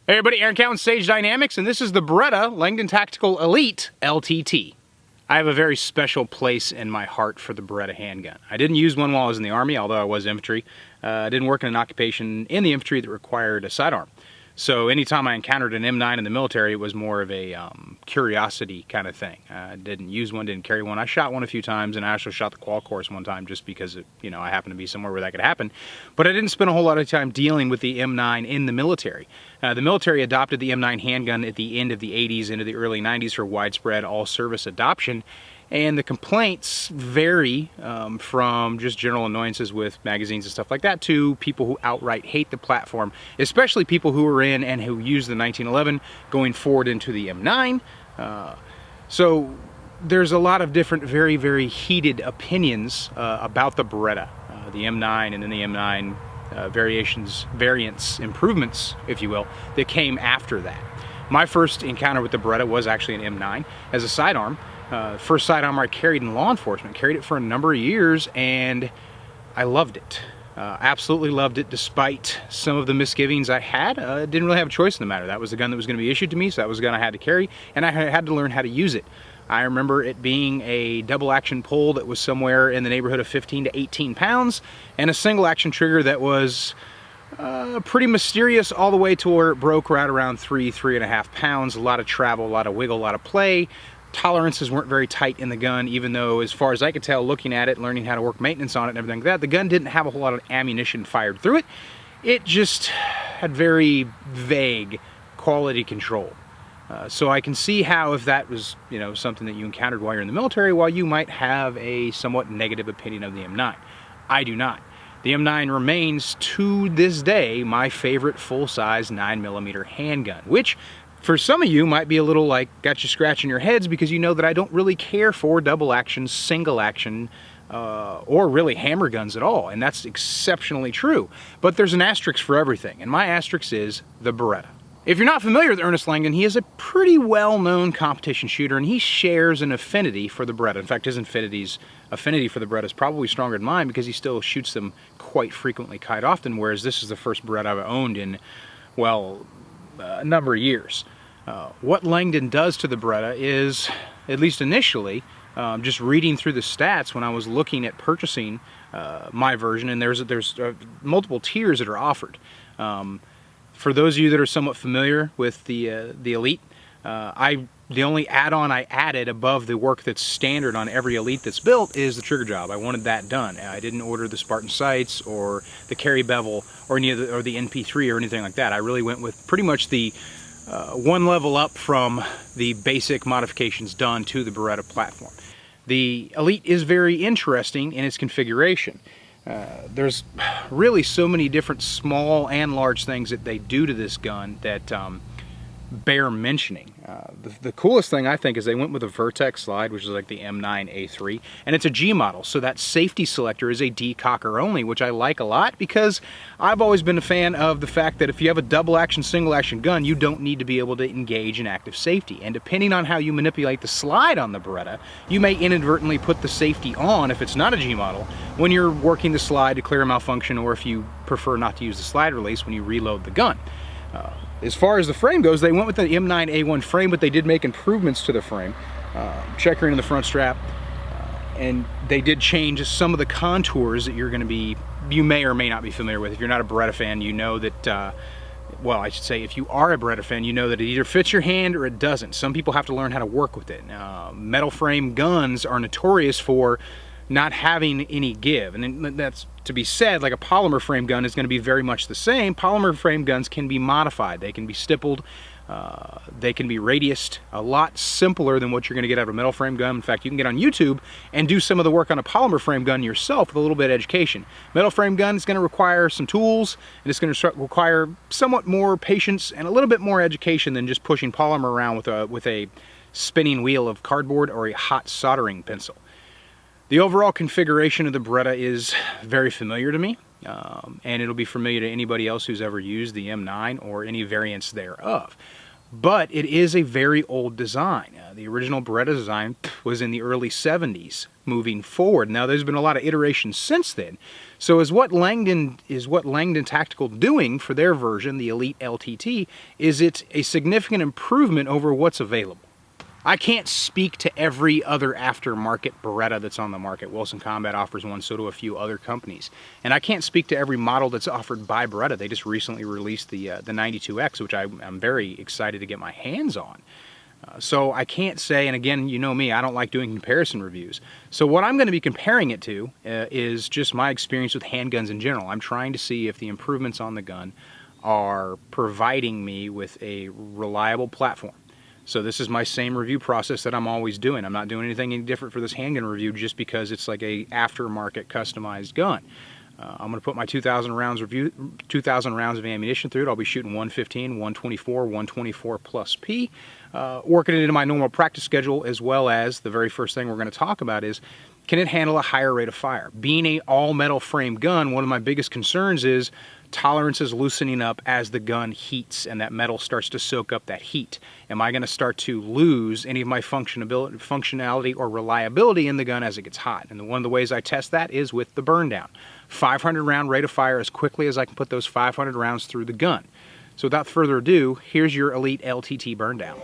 Hey everybody, Aaron Cowan, Sage Dynamics, and this is the Beretta Langdon Tactical Elite LTT. I have a very special place in my heart for the Beretta handgun. I didn't use one while I was in the Army, although I was infantry. I didn't work in an occupation in the infantry that required a sidearm. So anytime I encountered an M9 in the military, it was more of a curiosity kind of thing. I didn't use one, didn't carry one. I shot one a few times, and I also shot the qual course one time just because I happened to be somewhere where that could happen. But I didn't spend a whole lot of time dealing with the M9 in the military. The military adopted the M9 handgun at the end of the 80s into the early 90s for widespread all-service adoption. And the complaints vary from just general annoyances with magazines and stuff like that to people who outright hate the platform, especially people who are in and who use the 1911 going forward into the M9. So there's a lot of different very, very heated opinions about the Beretta, the M9 and then the M9 variants, improvements, if you will, that came after that. My first encounter with the Beretta was actually an M9 as a sidearm. First sidearm I carried in law enforcement. Carried it for a number of years and I loved it. Absolutely loved it despite some of the misgivings I had. Didn't really have a choice in the matter. That was the gun that was going to be issued to me, so that was the gun I had to carry, and I had to learn how to use it. I remember it being a double action pull that was somewhere in the neighborhood of 15 to 18 pounds and a single action trigger that was pretty mysterious all the way to where it broke right around 3.5 pounds. A lot of travel, a lot of wiggle, a lot of play. Tolerances weren't very tight in the gun, even though, as far as I could tell, looking at it, learning how to work maintenance on it and everything like that, the gun didn't have a whole lot of ammunition fired through it. It just had very vague quality control. So I can see how, if that was, something that you encountered while you're in the military, while you might have a somewhat negative opinion of the M9. I do not. The M9 remains, to this day, my favorite full-size 9mm handgun, which for some of you might be a little like got you scratching your heads, because you know that I don't really care for double action, single action, or really hammer guns at all, and that's exceptionally true. But there's an asterisk for everything, and my asterisk is the Beretta. If you're not familiar with Ernest Langdon, he is a pretty well-known competition shooter, and he shares an affinity for the Beretta. In fact, his affinity for the Beretta is probably stronger than mine, because he still shoots them quite frequently, quite often, whereas this is the first Beretta I've owned in, well, a number of years. What Langdon does to the Beretta is, at least initially, just reading through the stats when I was looking at purchasing my version, and there's multiple tiers that are offered. For those of you that are somewhat familiar with the Elite, the only add-on I added above the work that's standard on every Elite that's built is the trigger job. I wanted that done. I didn't order the Spartan sights or the carry bevel or the NP3 or anything like that. I really went with pretty much the one level up from the basic modifications done to the Beretta platform. The Elite is very interesting in its configuration. There's really so many different small and large things that they do to this gun that bear mentioning. The coolest thing I think is they went with a Vertex Slide, which is like the M9A3, and it's a G model, so that safety selector is a decocker only, which I like a lot, because I've always been a fan of the fact that if you have a double action, single action gun, you don't need to be able to engage in active safety, and depending on how you manipulate the slide on the Beretta, you may inadvertently put the safety on, if it's not a G model, when you're working the slide to clear a malfunction, or if you prefer not to use the slide release when you reload the gun. As far as the frame goes, they went with the M9A1 frame, but they did make improvements to the frame. Checkering in the front strap, and they did change some of the contours that you may or may not be familiar with. If you're not a Beretta fan, you know that, well, I should say, if you are a Beretta fan, you know that it either fits your hand or it doesn't. Some people have to learn how to work with it. Metal frame guns are notorious for not having any give, and that's to be said. Like a polymer frame gun is going to be very much the same. Polymer frame guns can be modified, they can be stippled, they can be radiused, a lot simpler than what you're going to get out of a metal frame gun. In fact, you can get on YouTube and do some of the work on a polymer frame gun yourself with a little bit of education. Metal frame gun is going to require some tools, and it's going to require somewhat more patience and a little bit more education than just pushing polymer around with a spinning wheel of cardboard or a hot soldering pencil. The overall configuration of the Beretta is very familiar to me, and it'll be familiar to anybody else who's ever used the M9 or any variants thereof. but it is a very old design. The original Beretta design was in the early 70s moving forward. Now there's been a lot of iterations since then. So is what Langdon Tactical doing for their version, the Elite LTT, is it a significant improvement over what's available? I can't speak to every other aftermarket Beretta that's on the market. Wilson Combat offers one, so do a few other companies. And I can't speak to every model that's offered by Beretta. They just recently released the 92X, which I'm very excited to get my hands on. So I can't say, and again, you know me, I don't like doing comparison reviews. So what I'm going to be comparing it to is just my experience with handguns in general. I'm trying to see if the improvements on the gun are providing me with a reliable platform. So this is my same review process that I'm always doing. I'm not doing anything any different for this handgun review just because it's like a aftermarket customized gun. I'm going to put my 2,000 rounds of ammunition through it. I'll be shooting 115, 124, 124 plus P, working it into my normal practice schedule, as well as the very first thing we're going to talk about is, can it handle a higher rate of fire? Being a all metal frame gun, one of my biggest concerns is tolerance is loosening up as the gun heats and that metal starts to soak up that heat. Am I going to start to lose any of my functionality or reliability in the gun as it gets hot? And one of the ways I test that is with the burn down. 500 round rate of fire as quickly as I can put those 500 rounds through the gun. So without further ado, here's your Elite LTT burn down.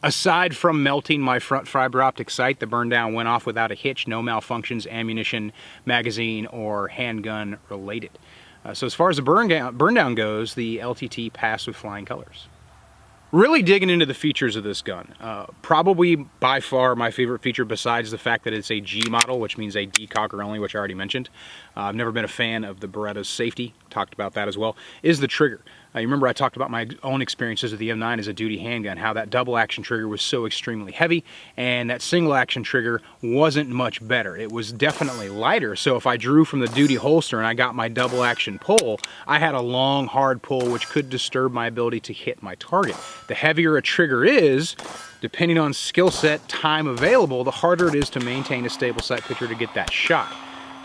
Aside from melting my front fiber optic sight, the burn down went off without a hitch, no malfunctions, ammunition, magazine, or handgun related. So as far as the burn down goes, the LTT passed with flying colors. Really digging into the features of this gun. Probably by far my favorite feature, besides the fact that it's a G model, which means a decocker only, which I already mentioned. I've never been a fan of the Beretta's safety, talked about that as well, is the trigger. You remember I talked about my own experiences with the M9 as a duty handgun, how that double action trigger was so extremely heavy, and that single action trigger wasn't much better. It was definitely lighter, so if I drew from the duty holster and I got my double action pull, I had a long, hard pull which could disturb my ability to hit my target. The heavier a trigger is, depending on skill set, time available, the harder it is to maintain a stable sight picture to get that shot.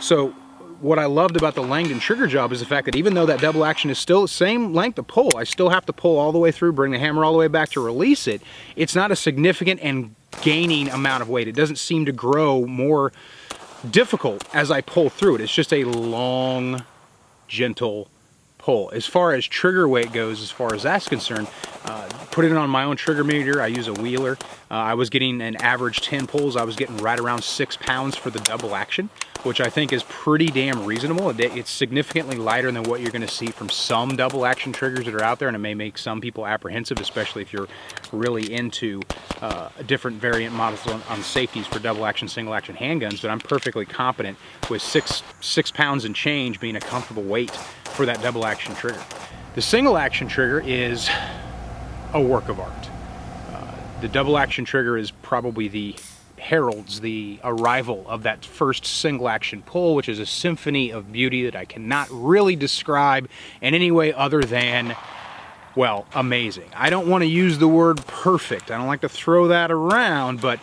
So what I loved about the Langdon trigger job is the fact that even though that double action is still the same length of pull, I still have to pull all the way through, bring the hammer all the way back to release it. It's not a significant and gaining amount of weight. It doesn't seem to grow more difficult as I pull through it. It's just a long, gentle pull. As far as trigger weight goes, as far as that's concerned, put it on my own trigger meter. I use a Wheeler. I was getting an average 10 pulls. I was getting right around 6 pounds for the double action, which I think is pretty damn reasonable. It's significantly lighter than what you're going to see from some double action triggers that are out there, and it may make some people apprehensive, especially if you're really into different variant models on safeties for double action, single action handguns. But I'm perfectly competent with six pounds and change being a comfortable weight for that double action trigger. The single action trigger is a work of art. The double action trigger is probably heralds the arrival of that first single action pull, which is a symphony of beauty that I cannot really describe in any way other than, well, amazing. I don't want to use the word perfect. I don't like to throw that around, but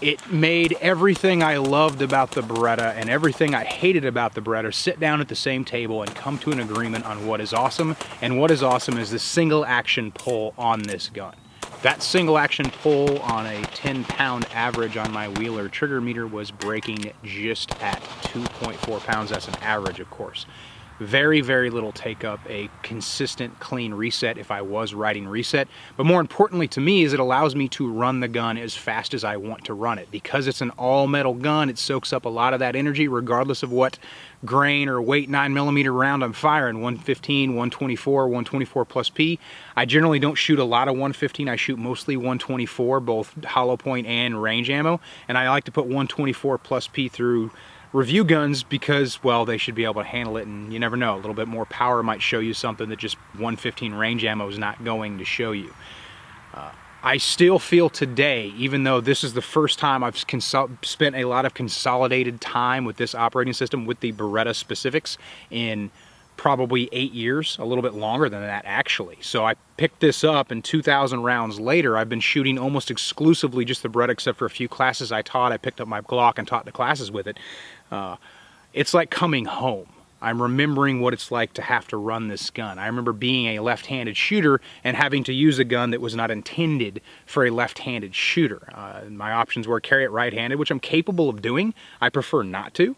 it made everything I loved about the Beretta and everything I hated about the Beretta sit down at the same table and come to an agreement on what is awesome. And what is awesome is the single action pull on this gun. That single action pull on a 10-pound average on my Wheeler trigger meter was breaking just at 2.4 pounds. That's an average, of course. Very, very little take up, a consistent clean reset if I was riding reset. But more importantly to me is it allows me to run the gun as fast as I want to run it. Because it's an all metal gun, it soaks up a lot of that energy regardless of what grain or weight 9mm round I'm firing. 115, 124, 124 plus P. I generally don't shoot a lot of 115, I shoot mostly 124, both hollow point and range ammo. And I like to put 124 plus P through review guns because, well, they should be able to handle it, and you never know, a little bit more power might show you something that just 115 range ammo is not going to show you. I still feel today, even though this is the first time I've spent a lot of consolidated time with this operating system, with the Beretta specifics, in probably 8 years, a little bit longer than that actually. So I picked this up, and 2,000 rounds later, I've been shooting almost exclusively just the Beretta, except for a few classes I taught. I picked up my Glock and taught the classes with it. It's like coming home. I'm remembering what it's like to have to run this gun. I remember being a left-handed shooter and having to use a gun that was not intended for a left-handed shooter. My options were carry it right-handed, which I'm capable of doing. I prefer not to.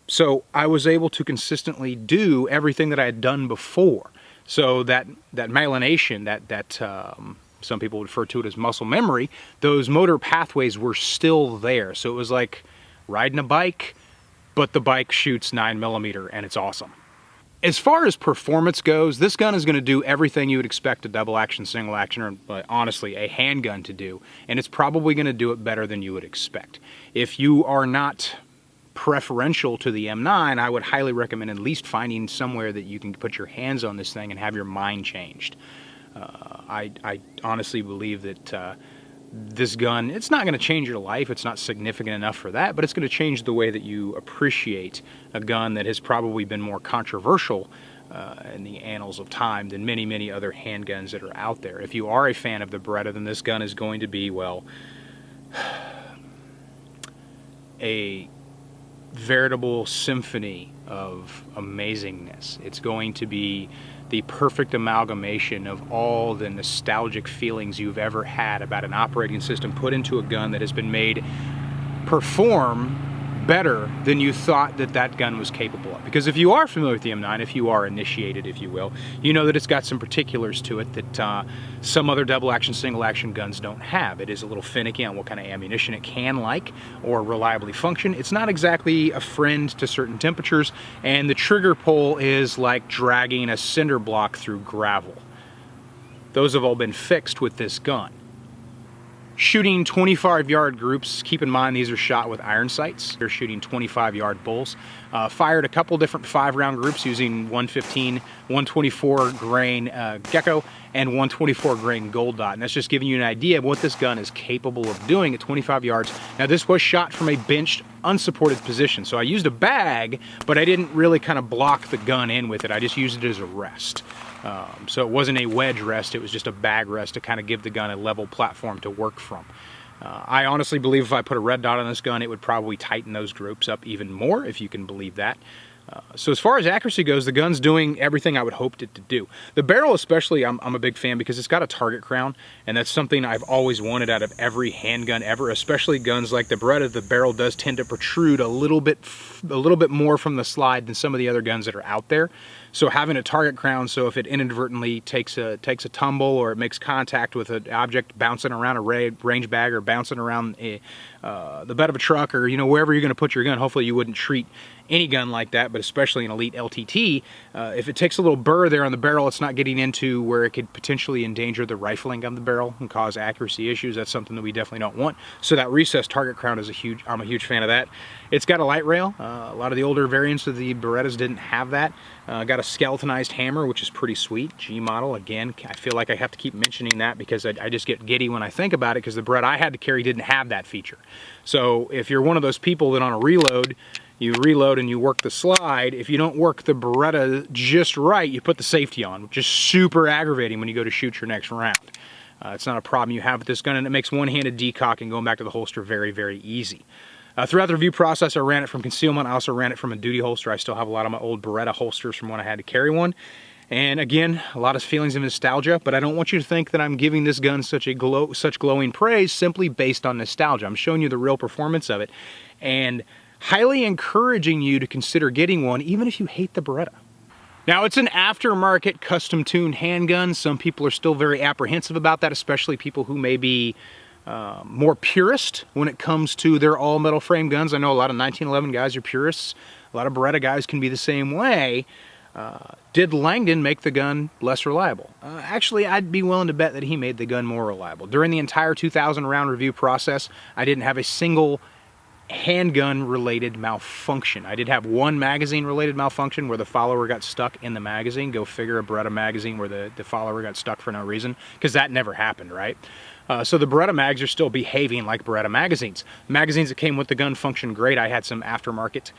So I was able to consistently do everything that I had done before. So that myelination, that some people refer to it as muscle memory, those motor pathways were still there. So it was like riding a bike, but the bike shoots 9mm and it's awesome. As far as performance goes, this gun is going to do everything you would expect a double action, single action, or honestly a handgun to do, and it's probably going to do it better than you would expect. If you are not preferential to the M9, I would highly recommend at least finding somewhere that you can put your hands on this thing and have your mind changed. I honestly believe that this gun, it's not going to change your life, it's not significant enough for that, but it's going to change the way that you appreciate a gun that has probably been more controversial in the annals of time than many, many other handguns that are out there. If you are a fan of the Beretta, then this gun is going to be, well, a veritable symphony of amazingness. It's going to be the perfect amalgamation of all the nostalgic feelings you've ever had about an operating system put into a gun that has been made perform better than you thought that that gun was capable of. Because if you are familiar with the M9, if you are initiated, if you will, you know that it's got some particulars to it that some other double action, single action guns don't have. It is a little finicky on what kind of ammunition it can like or reliably function. It's not exactly a friend to certain temperatures, and the trigger pull is like dragging a cinder block through gravel. Those have all been fixed with this gun. Shooting 25-yard groups, keep in mind these are shot with iron sights. They're shooting 25-yard bulls. Fired a couple different 5-round groups using 115, 124 grain Gecko, and 124 grain Gold Dot. And that's just giving you an idea of what this gun is capable of doing at 25 yards. Now this was shot from a benched, unsupported position. So I used a bag, but I didn't really kind of block the gun in with it. I just used it as a rest. So it wasn't a wedge rest, it was just a bag rest to kind of give the gun a level platform to work from. I honestly believe if I put a red dot on this gun, it would probably tighten those groups up even more, if you can believe that. So as far as accuracy goes, the gun's doing everything I would hoped it to do. The barrel especially, I'm a big fan because it's got a target crown, and that's something I've always wanted out of every handgun ever, especially guns like the Beretta. The barrel does tend to protrude a little bit more from the slide than some of the other guns that are out there. So having a target crown, so if it inadvertently takes a tumble or it makes contact with an object bouncing around a range bag or bouncing around the bed of a truck, or wherever you're going to put your gun, hopefully you wouldn't treat any gun like that, but especially an elite LTT, if it takes a little burr there on the barrel, it's not getting into where it could potentially endanger the rifling of the barrel and cause accuracy issues. That's something that we definitely don't want. So that recessed target crown is I'm a huge fan of that. It's got a light rail. A lot of the older variants of the Berettas didn't have that. Got a skeletonized hammer, which is pretty sweet. G model, again, I feel like I have to keep mentioning that because I just get giddy when I think about it, because the Beretta I had to carry didn't have that feature. So if you're one of those people that on a reload, you reload and you work the slide, if you don't work the Beretta just right, you put the safety on, which is super aggravating when you go to shoot your next round. It's not a problem you have with this gun, and it makes one-handed decock and going back to the holster very, very easy. Throughout the review process, I ran it from concealment. I also ran it from a duty holster. I still have a lot of my old Beretta holsters from when I had to carry one. And again, a lot of feelings of nostalgia, but I don't want you to think that I'm giving this gun such glowing praise simply based on nostalgia. I'm showing you the real performance of it. And highly encouraging you to consider getting one, even if you hate the Beretta. Now, it's an aftermarket custom-tuned handgun. Some people are still very apprehensive about that, especially people who may be more purist when it comes to their all-metal frame guns. I know a lot of 1911 guys are purists. A lot of Beretta guys can be the same way. Did Langdon make the gun less reliable? Actually, I'd be willing to bet that he made the gun more reliable. During the entire 2,000 round review process, I didn't have a single handgun related malfunction. I did have one magazine related malfunction where the follower got stuck in the magazine. Go figure, a Beretta magazine where the follower got stuck for no reason, because that never happened, right? So the Beretta mags are still behaving like Beretta magazines. Magazines that came with the gun functioned great. I had some aftermarket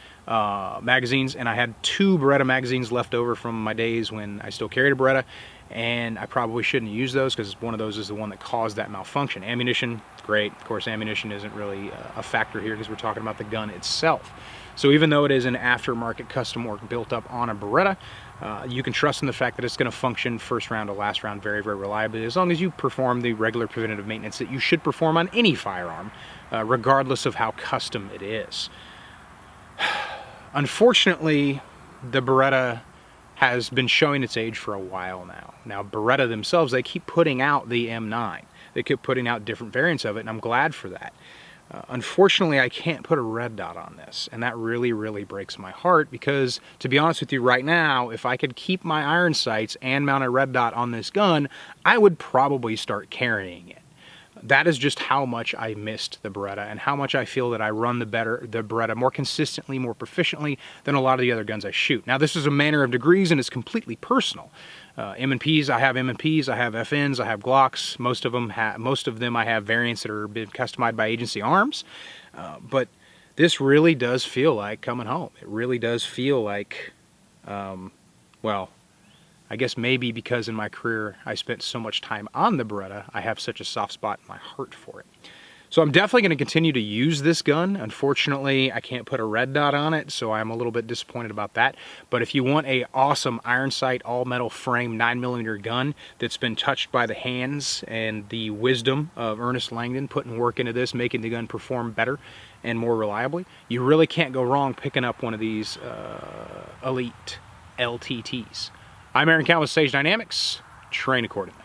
magazines, and I had 2 Beretta magazines left over from my days when I still carried a Beretta, and I probably shouldn't use those because one of those is the one that caused that malfunction. Ammunition, great. Of course, ammunition isn't really a factor here because we're talking about the gun itself. So even though it is an aftermarket custom work built up on a Beretta, you can trust in the fact that it's going to function first round to last round very, very reliably, as long as you perform the regular preventative maintenance that you should perform on any firearm, regardless of how custom it is. Unfortunately, the Beretta has been showing its age for a while now. Now, Beretta themselves, they keep putting out the M9. They keep putting out different variants of it, and I'm glad for that. Unfortunately, I can't put a red dot on this, and that really, really breaks my heart because, to be honest with you right now, if I could keep my iron sights and mount a red dot on this gun, I would probably start carrying it. That is just how much I missed the Beretta and how much I feel that I run the Beretta more consistently, more proficiently than a lot of the other guns I shoot. Now, this is a matter of degrees and it's completely personal. M&Ps, I have M&Ps, I have FNs, I have Glocks. Most of them I have variants that are been customized by Agency Arms. But this really does feel like coming home. It really does feel like, well, I guess maybe because in my career I spent so much time on the Beretta, I have such a soft spot in my heart for it. So I'm definitely going to continue to use this gun. Unfortunately, I can't put a red dot on it, so I'm a little bit disappointed about that. But if you want a awesome iron sight, all metal frame 9mm gun that's been touched by the hands and the wisdom of Ernest Langdon, putting work into this, making the gun perform better and more reliably, you really can't go wrong picking up one of these elite LTTs. I'm Aaron Count with Sage Dynamics. Train accordingly.